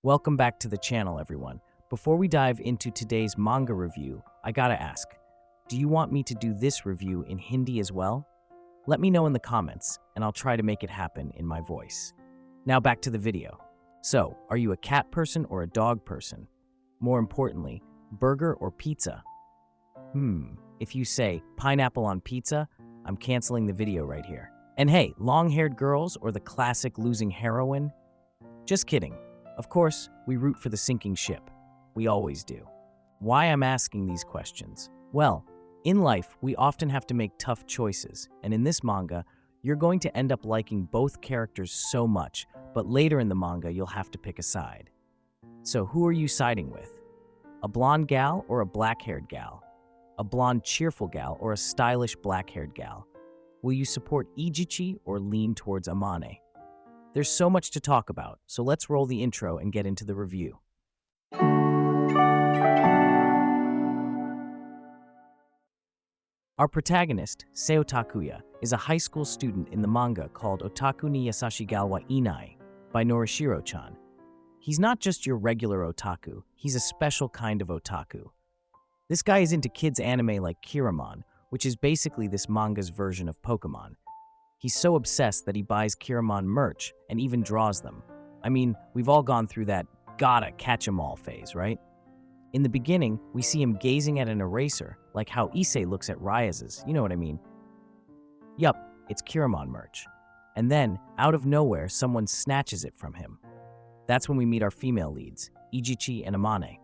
Welcome back to the channel, everyone. Before we dive into today's manga review, I gotta ask, do you want me to do this review in Hindi as well? Let me know in the comments, and I'll try to make it happen in my voice. Now back to the video. So, are you a cat person or a dog person? More importantly, burger or pizza? If you say pineapple on pizza, I'm canceling the video right here. And hey, long-haired girls or the classic losing heroine? Just kidding. Of course, we root for the sinking ship. We always do. Why I'm asking these questions? Well, in life, we often have to make tough choices, and in this manga, you're going to end up liking both characters so much, but later in the manga, you'll have to pick a side. So who are you siding with? A blonde gal or a black-haired gal? A blonde cheerful gal or a stylish black-haired gal? Will you support Ijichi or lean towards Amane? There's so much to talk about, so let's roll the intro and get into the review. Our protagonist, Seo Takuya, is a high school student in the manga called Otaku ni Yasashi Gal wa Inai by Norishiro-chan. He's not just your regular otaku, he's a special kind of otaku. This guy is into kids' anime like Kiramon, which is basically this manga's version of Pokemon. He's so obsessed that he buys Kiramon merch and even draws them. I mean, we've all gone through that gotta catch 'em all phase, right? In the beginning, we see him gazing at an eraser, like how Issei looks at Ryaz's, you know what I mean? Yup, it's Kiramon merch. And then, out of nowhere, someone snatches it from him. That's when we meet our female leads, Ijichi and Amane.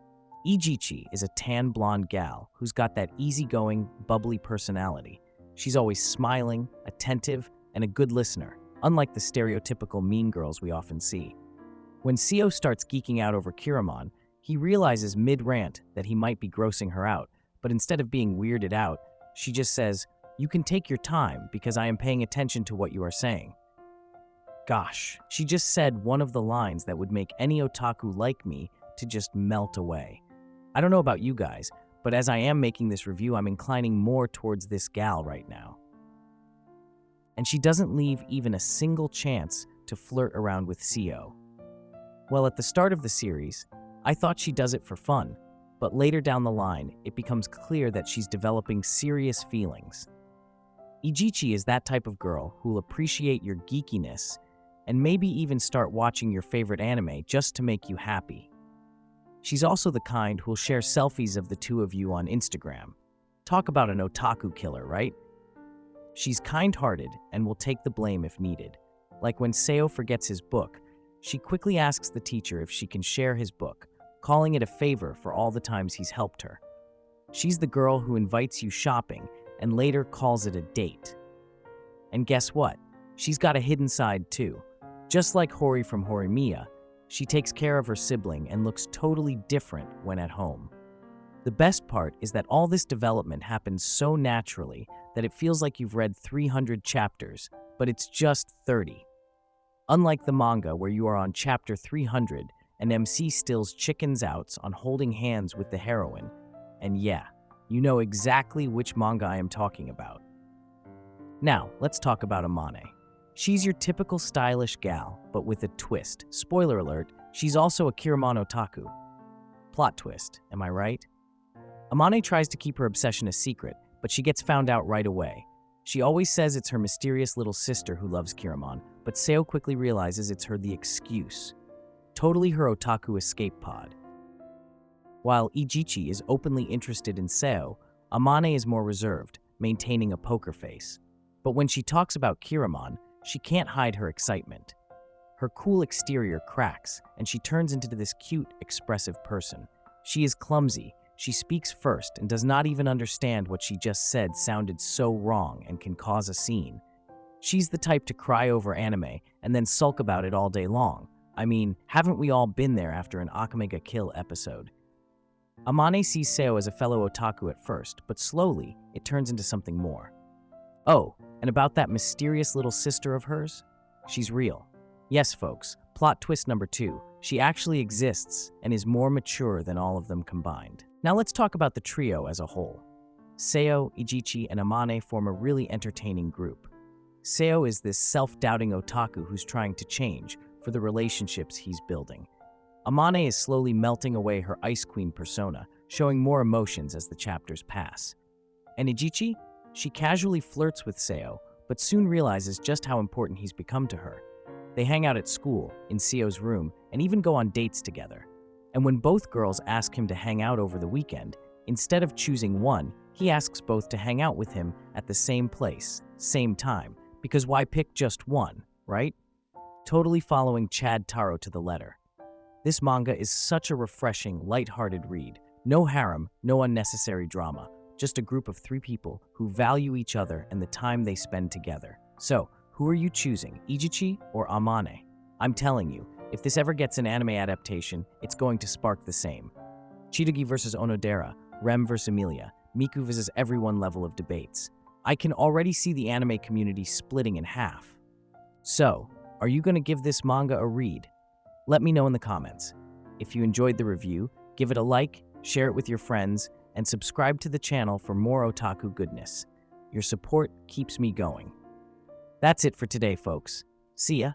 Ijichi is a tan blonde gal who's got that easygoing, bubbly personality. She's always smiling, attentive, and a good listener, unlike the stereotypical mean girls we often see. When Seo starts geeking out over Kiramon, he realizes mid-rant that he might be grossing her out, but instead of being weirded out, she just says, "You can take your time because I am paying attention to what you are saying." Gosh, she just said one of the lines that would make any otaku like me to just melt away. I don't know about you guys, but as I am making this review, I'm inclining more towards this gal right now. And she doesn't leave even a single chance to flirt around with Seo. Well, at the start of the series, I thought she does it for fun, but later down the line, it becomes clear that she's developing serious feelings. Ijichi is that type of girl who'll appreciate your geekiness and maybe even start watching your favorite anime just to make you happy. She's also the kind who'll share selfies of the two of you on Instagram. Talk about an otaku killer, right? She's kind-hearted and will take the blame if needed. Like when Seo forgets his book, she quickly asks the teacher if she can share his book, calling it a favor for all the times he's helped her. She's the girl who invites you shopping and later calls it a date. And guess what? She's got a hidden side too. Just like Hori from Horimiya, she takes care of her sibling and looks totally different when at home. The best part is that all this development happens so naturally that it feels like you've read 300 chapters, but it's just 30. Unlike the manga where you are on chapter 300 and MC stills chickens outs on holding hands with the heroine. And yeah, you know exactly which manga I am talking about. Now, let's talk about Amane. She's your typical stylish gal, but with a twist. Spoiler alert, she's also a Kiramon otaku. Plot twist, am I right? Amane tries to keep her obsession a secret, but she gets found out right away. She always says it's her mysterious little sister who loves Kiramon, but Seo quickly realizes it's her the excuse. Totally her otaku escape pod. While Ijichi is openly interested in Seo, Amane is more reserved, maintaining a poker face. But when she talks about Kiramon, she can't hide her excitement. Her cool exterior cracks, and she turns into this cute, expressive person. She is clumsy, she speaks first and does not even understand what she just said sounded so wrong and can cause a scene. She's the type to cry over anime and then sulk about it all day long. I mean, haven't we all been there after an Akame ga Kill episode? Amane sees Seo as a fellow otaku at first, but slowly, it turns into something more. Oh, and about that mysterious little sister of hers? She's real. Yes, folks, plot twist number 2. She actually exists and is more mature than all of them combined. Now let's talk about the trio as a whole. Seo, Ijichi, and Amane form a really entertaining group. Seo is this self-doubting otaku who's trying to change for the relationships he's building. Amane is slowly melting away her Ice Queen persona, showing more emotions as the chapters pass. And Ijichi? She casually flirts with Seo, but soon realizes just how important he's become to her. They hang out at school, in Seo's room, and even go on dates together. And when both girls ask him to hang out over the weekend, instead of choosing one, he asks both to hang out with him at the same place, same time, because why pick just one, right? Totally following Chad Taro to the letter. This manga is such a refreshing, lighthearted read. No harem, no unnecessary drama, just a group of 3 people who value each other and the time they spend together. So, who are you choosing, Ijichi or Amane? I'm telling you, if this ever gets an anime adaptation, it's going to spark the same. Chidagi versus Onodera, Rem versus Emilia, Miku versus everyone level of debates. I can already see the anime community splitting in half. So, are you going to give this manga a read? Let me know in the comments. If you enjoyed the review, give it a like, share it with your friends, and subscribe to the channel for more otaku goodness. Your support keeps me going. That's it for today, folks. See ya!